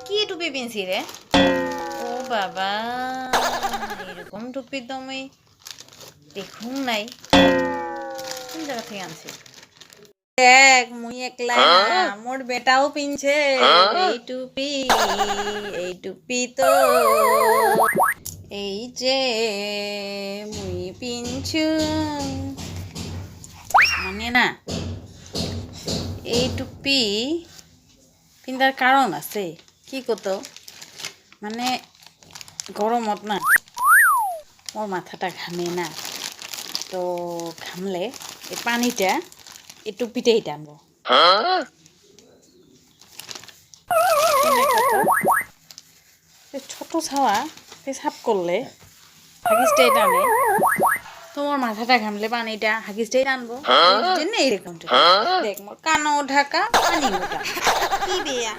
কি টুপি পিনছি রে? ও বাবা, এরকম টুপি তো আমি দেখুন নাই। কোন জায়গা থেকে আনছি? দেখ, মুই একলাই না, মোর বেটাও পিনছে এই টুপি। এই টুপি তো এই যে মুই পিনছু, মানে না, এই টুপি পিন্ধার কারণ আছে। কি কত, মানে গরমত না মোর মাথাটা ঘামে না, তো ঘামলে এই পানিটা এই টুপিটাই টানবো। ছোট ছাওয়া পেশাব করলে হাগিসটাই টানে, তোমার মাথাটা ঘামলে পানিটা হাগিসটাই টানবো। এই জন্য এইরকম দেখ, মোর কানও ঢাকা, পানিও ঢাকা। কি বেয়া।